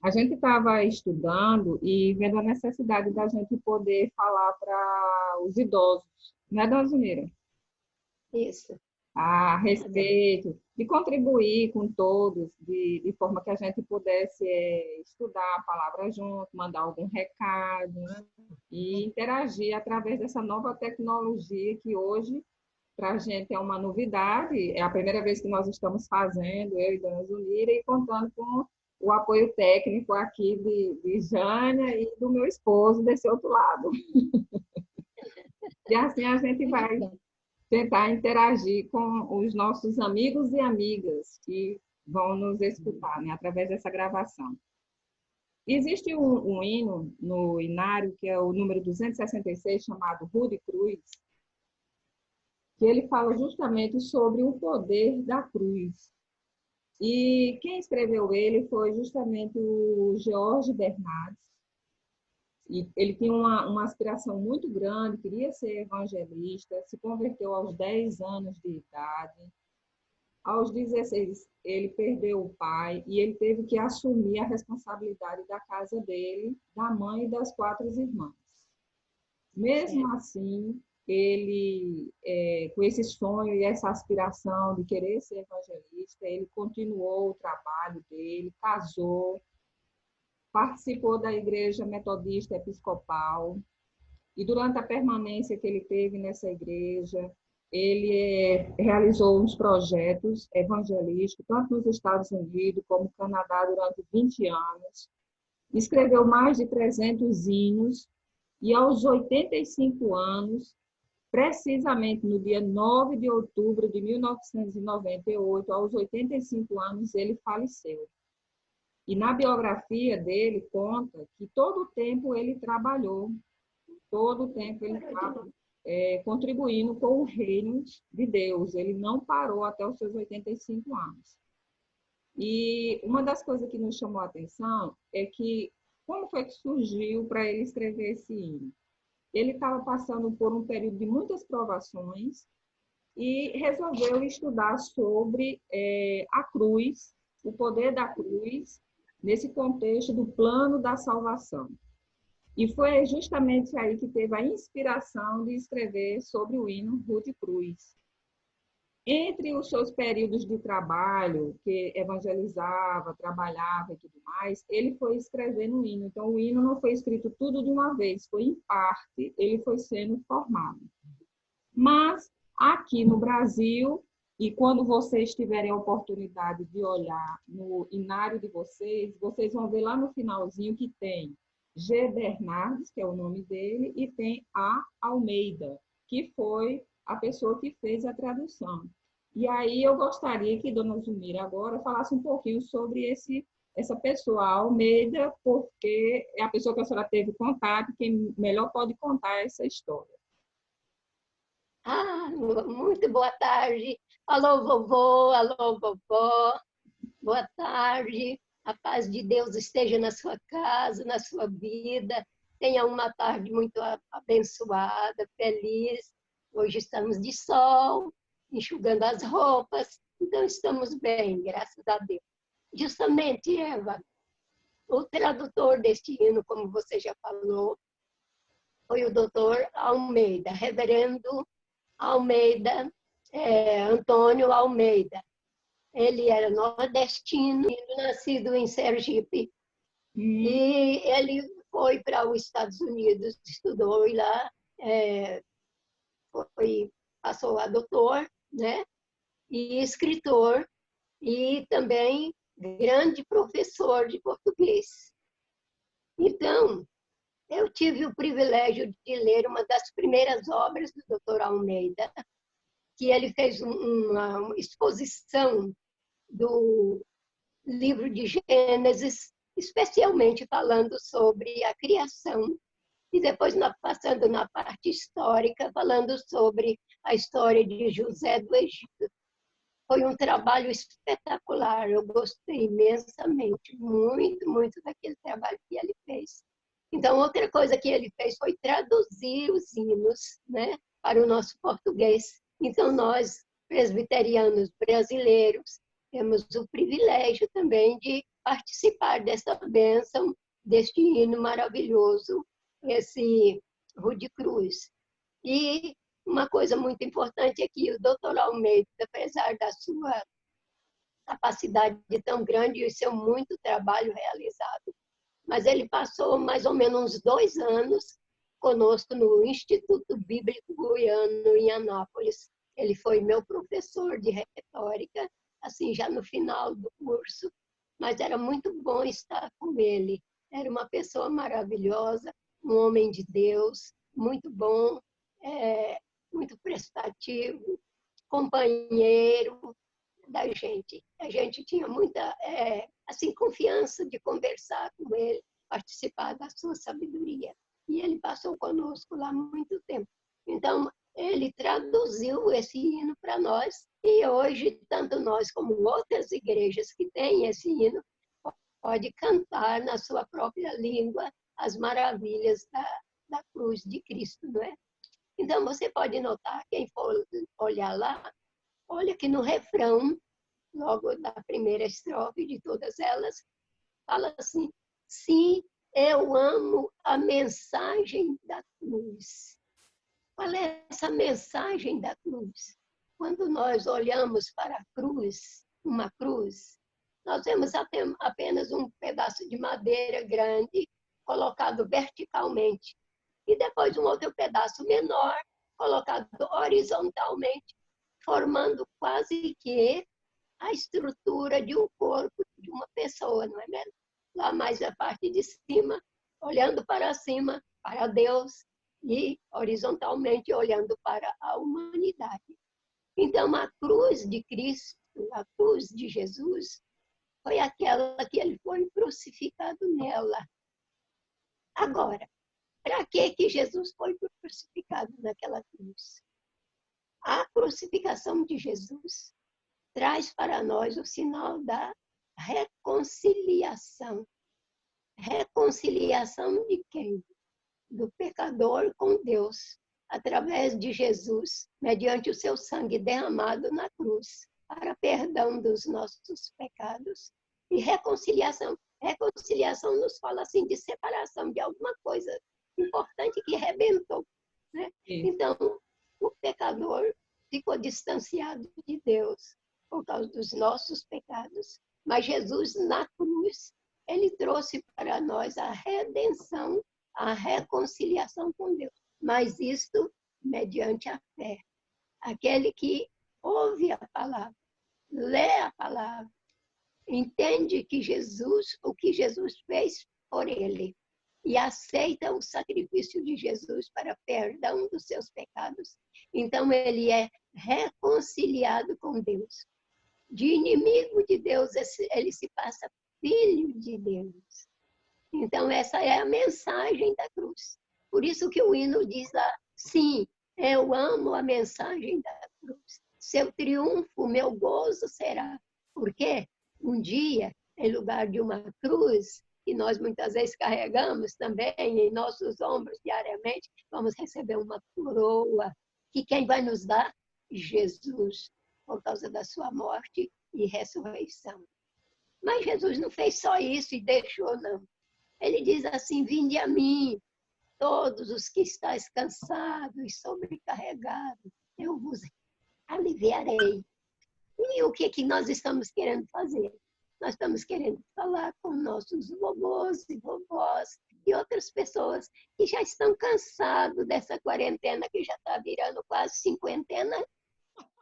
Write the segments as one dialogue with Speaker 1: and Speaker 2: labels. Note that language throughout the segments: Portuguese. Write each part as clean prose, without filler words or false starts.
Speaker 1: A gente estava estudando e vendo a necessidade da gente poder falar para os idosos, né, dona Zunira?
Speaker 2: Isso.
Speaker 1: A respeito de contribuir com todos, de forma que a gente pudesse estudar a palavra junto, mandar algum recado, né? E interagir através dessa nova tecnologia que hoje, para a gente, é uma novidade. É a primeira vez que nós estamos fazendo, eu e Dona Zunira, e contando com o apoio técnico aqui de Jânia e do meu esposo desse outro lado. E assim a gente
Speaker 2: Muito
Speaker 1: vai
Speaker 2: bem.
Speaker 1: tentar interagir com os nossos amigos e amigas que vão nos escutar, né, através dessa gravação. Existe um hino no Inário, que é o número 266, chamado Rude Cruz, que ele fala justamente sobre o poder da cruz. E quem escreveu ele foi justamente o George Bernardes. E ele tinha uma aspiração muito grande, queria ser evangelista, se converteu aos 10 anos de idade. Aos 16, ele perdeu o pai e ele teve que assumir a responsabilidade da casa dele, da mãe e das 4 irmãs. Mesmo
Speaker 2: Certo.
Speaker 1: assim, ele, com esse sonho e essa aspiração de querer ser evangelista, ele continuou o trabalho dele, casou, participou da Igreja Metodista Episcopal, e durante a permanência que ele teve nessa igreja, ele realizou uns projetos evangelísticos, tanto nos Estados Unidos como no Canadá, durante 20 anos. Escreveu mais de 300 hinos e, aos 85 anos, precisamente no dia 9 de outubro de 1998, aos 85 anos, ele faleceu. E na biografia dele conta que todo o tempo ele trabalhou, todo o tempo ele estava contribuindo com o reino de Deus. Ele não parou até os seus 85 anos. E uma das coisas que nos chamou a atenção é que como foi que surgiu para ele escrever esse hino? Ele estava passando por um período de muitas provações e resolveu estudar sobre a cruz, o poder da cruz, nesse contexto do plano da salvação. E foi justamente aí que teve a inspiração de escrever sobre o hino Rude Cruz. Entre os seus períodos de trabalho, que evangelizava, trabalhava e tudo mais, ele foi escrevendo o hino. Então, o hino não foi escrito tudo de uma vez, foi em parte, ele foi sendo formado. Mas, aqui no Brasil, e quando vocês tiverem a oportunidade de olhar no inário de vocês, vocês vão ver lá no finalzinho que tem G. Bernardes, que é o nome dele, e tem A. Almeida, que foi a pessoa que fez a tradução. E aí eu gostaria que Dona Zumira agora falasse um pouquinho sobre essa pessoa, a Almeida, porque é a pessoa que a senhora teve contato, quem melhor pode contar essa história.
Speaker 2: Ah, muito boa tarde. Alô, vovô, alô, vovó. Boa tarde. A paz de Deus esteja na sua casa, na sua vida. Tenha uma tarde muito abençoada, feliz. Hoje estamos de sol, enxugando as roupas. Então, estamos bem, graças a Deus. Justamente, Eva, o tradutor deste hino, como você já falou, foi o doutor Almeida, reverendo Almeida, Antônio Almeida. Ele era nordestino, nascido em Sergipe. E ele foi para os Estados Unidos, estudou e lá, passou a doutor, né? E escritor, e também grande professor de português. Então, eu tive o privilégio de ler uma das primeiras obras do Dr. Almeida, que ele fez uma exposição do livro de Gênesis, especialmente falando sobre a criação, e depois passando na parte histórica, falando sobre a história de José do Egito. Foi um trabalho espetacular, eu gostei imensamente, muito, muito daquele trabalho que ele fez. Então, outra coisa que ele fez foi traduzir os hinos, né, para o nosso português. Então, nós, presbiterianos brasileiros, temos o privilégio também de participar dessa bênção, deste hino maravilhoso, esse Rude Cruz. E uma coisa muito importante é que o doutor Almeida, apesar da sua capacidade tão grande e seu muito trabalho realizado, mas ele passou mais ou menos uns 2 anos conosco no Instituto Bíblico Goiano, em Anápolis. Ele foi meu professor de retórica, assim, já no final do curso, mas era muito bom estar com ele. Era uma pessoa maravilhosa, um homem de Deus, muito bom, muito prestativo, companheiro da gente. A gente tinha muita assim, confiança de conversar com ele, participar da sua sabedoria. E ele passou conosco lá muito tempo. Então, ele traduziu esse hino para nós, e hoje, tanto nós como outras igrejas que têm esse hino, pode cantar na sua própria língua as maravilhas da cruz de Cristo, não é? Então, você pode notar, quem for olhar lá, olha que no refrão, logo da primeira estrofe de todas elas, fala assim: sim, eu amo a mensagem da cruz. Qual é essa mensagem da cruz? Quando nós olhamos para a cruz, uma cruz, nós vemos apenas um pedaço de madeira grande colocado verticalmente e depois um outro pedaço menor colocado horizontalmente, formando quase que a estrutura de um corpo de uma pessoa, não é mesmo? Lá mais a parte de cima, olhando para cima, para Deus, e horizontalmente olhando para a humanidade. Então, a cruz de Cristo, a cruz de Jesus, foi aquela que ele foi crucificado nela. Agora, para que Jesus foi crucificado naquela cruz? A crucificação de Jesus traz para nós o sinal da reconciliação. Reconciliação de quem? Do pecador com Deus, através de Jesus, mediante o seu sangue derramado na cruz, para perdão dos nossos pecados. E reconciliação. Reconciliação nos fala assim de separação de alguma coisa importante que rebentou, né? Então, o pecador ficou distanciado de Deus por causa dos nossos pecados. Mas Jesus, na cruz, ele trouxe para nós a redenção, a reconciliação com Deus. Mas isto mediante a fé. Aquele que ouve a palavra, lê a palavra, entende que o que Jesus fez por ele, e aceita o sacrifício de Jesus para perdão dos seus pecados, então ele é reconciliado com Deus. De inimigo de Deus, ele se passa filho de Deus. Então, essa é a mensagem da cruz. Por isso que o hino diz lá, sim, eu amo a mensagem da cruz. Seu triunfo, meu gozo será. Por quê? Um dia, em lugar de uma cruz, que nós muitas vezes carregamos também em nossos ombros diariamente, vamos receber uma coroa, que quem vai nos dar? Jesus, por causa da sua morte e ressurreição. Mas Jesus não fez só isso e deixou, não. Ele diz assim, vinde a mim, todos os que estáis cansados e sobrecarregados, eu vos aliviarei. E o que nós estamos querendo fazer? Nós estamos querendo falar com nossos vovôs e vovós e outras pessoas que já estão cansados dessa quarentena, que já está virando quase cinquentena,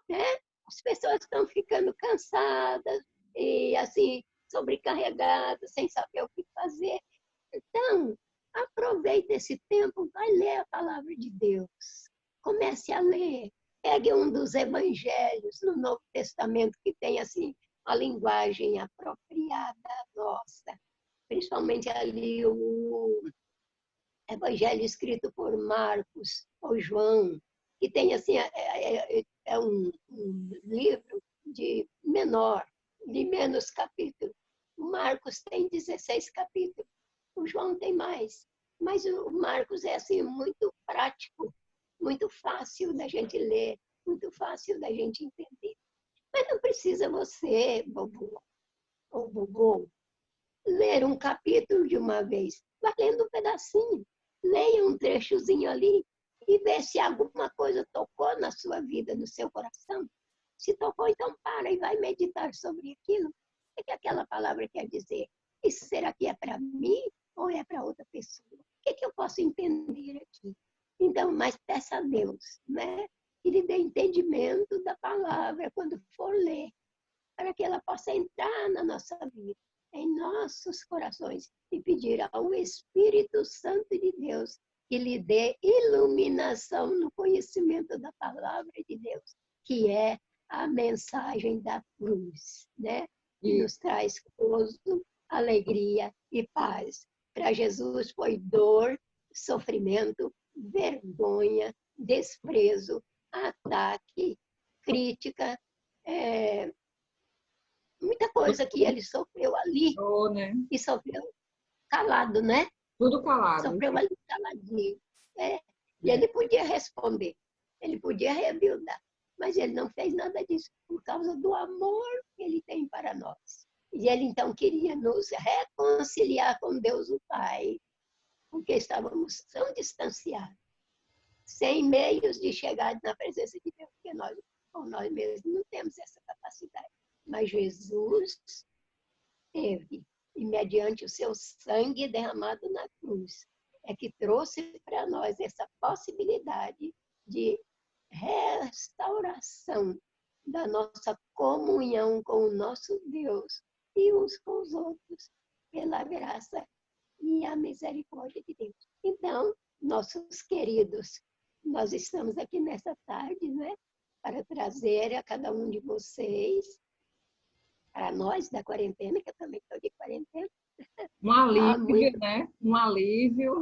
Speaker 2: né? As pessoas estão ficando cansadas e, assim, sobrecarregadas, sem saber o que fazer. Então, aproveite esse tempo, vai ler a palavra de Deus. Comece a ler. Pegue um dos evangelhos no Novo Testamento que tem, assim, a linguagem apropriada nossa. Principalmente ali o evangelho escrito por Marcos ou João, que tem, assim, um livro de menos capítulos. O Marcos tem 16 capítulos. O João tem mais. Mas o Marcos é, assim, muito prático, muito fácil da gente ler, muito fácil da gente entender. Mas não precisa você, vovô ou vovô, ler um capítulo de uma vez. Vai lendo um pedacinho. Leia um trechozinho ali e vê se alguma coisa tocou na sua vida, no seu coração. Se tocou, então para e vai meditar sobre aquilo. O que aquela palavra quer dizer? Isso será que é para mim ou é para outra pessoa? O que eu posso entender aqui? Então, mas peça a Deus, né? Que lhe dê entendimento da palavra quando for ler, para que ela possa entrar na nossa vida, em nossos corações, e pedir ao Espírito Santo de Deus que lhe dê iluminação no conhecimento da palavra de Deus, que é a mensagem da cruz, né? Que nos traz gozo, alegria e paz. Para Jesus foi dor, sofrimento, vergonha, desprezo, ataque, crítica, muita coisa que ele sofreu ali,
Speaker 1: né?
Speaker 2: E sofreu calado, né?
Speaker 1: Tudo calado.
Speaker 2: Sofreu ali caladinho. E ele podia responder, ele podia revidar, mas ele não fez nada disso, por causa do amor que ele tem para nós. E ele então queria nos reconciliar com Deus o Pai, porque estávamos tão distanciados, sem meios de chegar na presença de Deus, porque nós mesmos não temos essa capacidade. Mas Jesus teve, e mediante o seu sangue derramado na cruz, é que trouxe para nós essa possibilidade de restauração da nossa comunhão com o nosso Deus e uns com os outros, pela graça e a misericórdia de Deus. Então, nossos queridos, nós estamos aqui nessa tarde, né, para trazer a cada um de vocês, para nós da quarentena, que eu também estou de quarentena.
Speaker 1: Um alívio, né? Um alívio.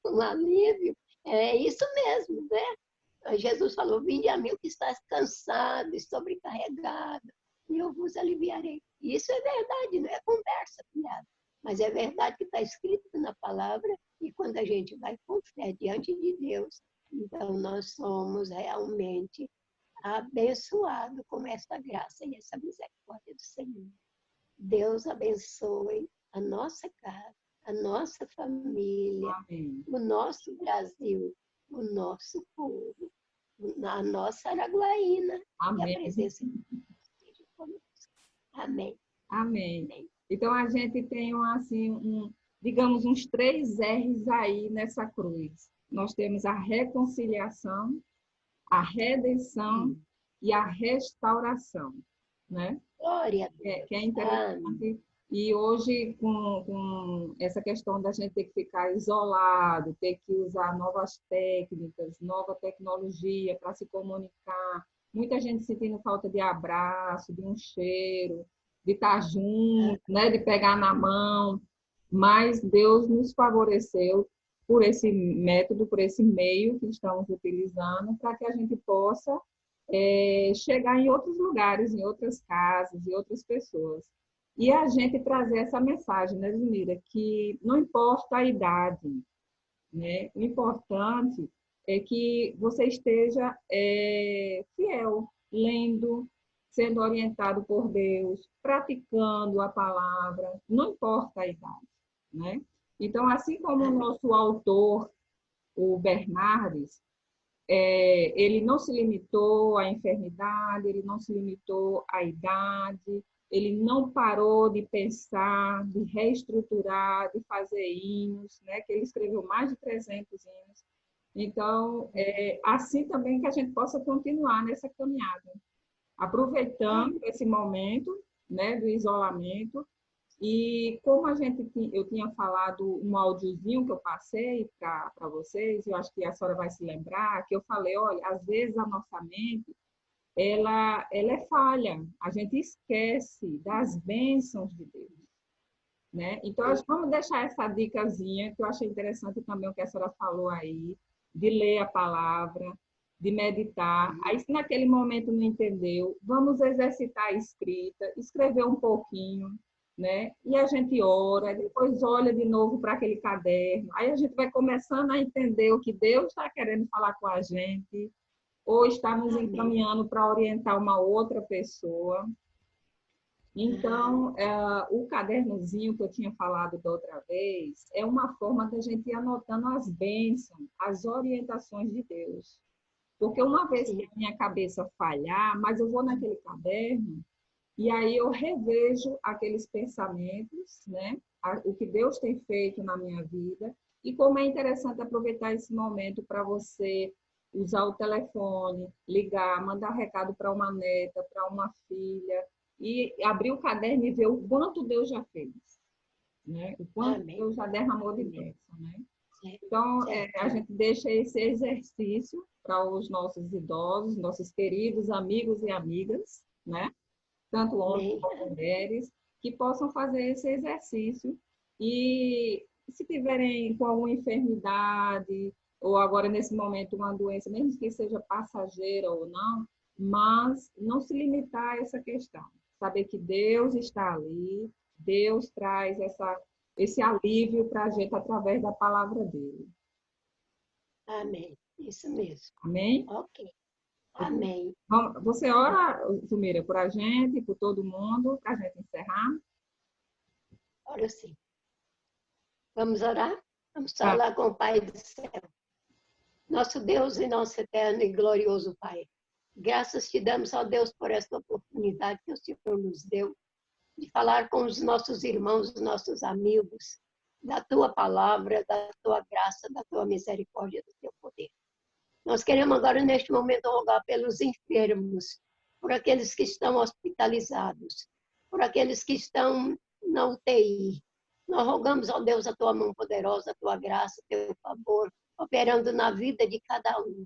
Speaker 2: Um alívio. É isso mesmo, né? Jesus falou, vinde a mim que estás cansado e sobrecarregado, e eu vos aliviarei. E isso é verdade, não é conversa, filhada. Mas é verdade que está escrito na palavra, e quando a gente vai com fé diante de Deus, então nós somos realmente abençoados com essa graça e essa misericórdia do Senhor. Deus abençoe a nossa casa, a nossa família,
Speaker 1: Amém.
Speaker 2: O nosso Brasil, o nosso povo, a nossa Araguaína.
Speaker 1: Amém.
Speaker 2: E a presença de Deus esteja conosco. Amém.
Speaker 1: Amém. Amém. Então, a gente tem, assim, digamos, uns 3 R's aí nessa cruz. Nós temos a reconciliação, a redenção e a restauração, né?
Speaker 2: Glória a Deus.
Speaker 1: Que é interessante. E hoje, com essa questão da gente ter que ficar isolado, ter que usar novas técnicas, nova tecnologia para se comunicar, muita gente sentindo falta de abraço, de um cheiro, de estar junto, né? De pegar na mão. Mas Deus nos favoreceu por esse método, por esse meio que estamos utilizando, para que a gente possa chegar em outros lugares, em outras casas, em outras pessoas. E a gente trazer essa mensagem, né, Zumira, que não importa a idade, né? O importante é que você esteja fiel, lendo, sendo orientado por Deus, praticando a palavra, não importa a idade, né? Então, assim como o nosso autor, o Bernardes, ele não se limitou à enfermidade, ele não se limitou à idade, ele não parou de pensar, de reestruturar, de fazer hinos, né? Que ele escreveu mais de 300 hinos. Então, assim também que a gente possa continuar nessa caminhada, aproveitando esse momento, né, do isolamento. E como eu tinha falado um áudiozinho que eu passei para vocês, eu acho que a senhora vai se lembrar, que eu falei, olha, às vezes a nossa mente, ela é falha, a gente esquece das bênçãos de Deus, né? Então, vamos deixar essa dicasinha, que eu achei interessante também o que a senhora falou aí, de ler a palavra, de meditar. Aí, se naquele momento não entendeu, vamos exercitar a escrita, escrever um pouquinho, né? E a gente ora, depois olha de novo para aquele caderno. Aí a gente vai começando a entender o que Deus está querendo falar com a gente, ou está nos encaminhando para orientar uma outra pessoa. Então, o cadernozinho que eu tinha falado da outra vez é uma forma da gente ir anotando as bênçãos, as orientações de Deus. Porque uma vez que
Speaker 2: Sim.
Speaker 1: a minha cabeça falhar, mas eu vou naquele caderno e aí eu revejo aqueles pensamentos, né? O que Deus tem feito na minha vida. E como é interessante aproveitar esse momento para você usar o telefone, ligar, mandar recado para uma neta, para uma filha, e abrir o caderno e ver o quanto Deus já fez, né? O quanto
Speaker 2: Amém.
Speaker 1: Deus já derramou de
Speaker 2: Amém.
Speaker 1: bênção, né?
Speaker 2: Certo.
Speaker 1: Então, a
Speaker 2: Certo.
Speaker 1: gente deixa esse exercício para os nossos idosos, nossos queridos amigos e amigas, né? Tanto homens
Speaker 2: Amém.
Speaker 1: como mulheres, que possam fazer esse exercício. E se tiverem com alguma enfermidade, ou agora nesse momento uma doença, mesmo que seja passageira ou não, mas não se limitar a essa questão. Saber que Deus está ali, Deus traz esse alívio para a gente através da palavra dele.
Speaker 2: Amém. Isso mesmo.
Speaker 1: Amém?
Speaker 2: Ok. Amém.
Speaker 1: Você ora, Sumira, por a gente, por todo mundo, para a gente encerrar?
Speaker 2: Ora sim. Vamos orar? Vamos
Speaker 1: Tá.
Speaker 2: falar com o Pai do céu. Nosso Deus e nosso eterno e glorioso Pai. Graças te damos, ó Deus, por esta oportunidade que o Senhor nos deu de falar com os nossos irmãos, os nossos amigos, da tua palavra, da tua graça, da tua misericórdia, do teu poder. Nós queremos agora, neste momento, rogar pelos enfermos, por aqueles que estão hospitalizados, por aqueles que estão na UTI. Nós rogamos, ó Deus, a tua mão poderosa, a tua graça, teu favor, operando na vida de cada um.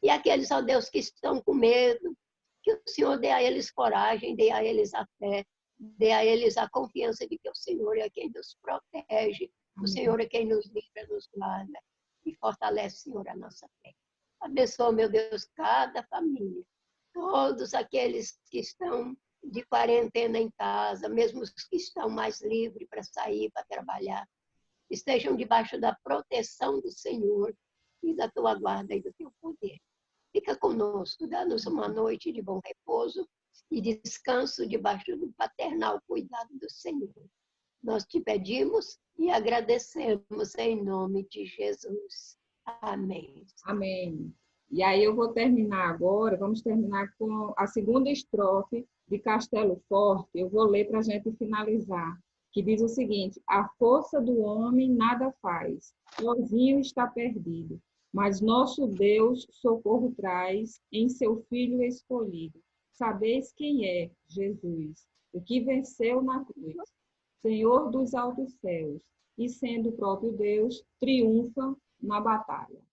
Speaker 2: E aqueles, ó Deus, que estão com medo, que o Senhor dê a eles coragem, dê a eles a fé, dê a eles a confiança de que o Senhor é quem nos protege, o
Speaker 1: Amém.
Speaker 2: Senhor é quem nos livra, nos guarda e fortalece, Senhor, a nossa fé. Abençoa, meu Deus, cada família, todos aqueles que estão de quarentena em casa, mesmo os que estão mais livres para sair, para trabalhar, estejam debaixo da proteção do Senhor e da tua guarda e do teu poder. Fica conosco, dá-nos uma noite de bom repouso e descanso debaixo do paternal cuidado do Senhor. Nós te pedimos e agradecemos em nome de Jesus. Amém.
Speaker 1: Amém. E aí eu vou terminar agora, vamos terminar com a segunda estrofe de Castelo Forte. Eu vou ler para a gente finalizar, que diz o seguinte: a força do homem nada faz, sozinho está perdido, mas nosso Deus socorro traz em seu Filho escolhido. Sabeis quem é Jesus, o que venceu na cruz, Senhor dos altos céus, e sendo o próprio Deus, triunfa na batalha.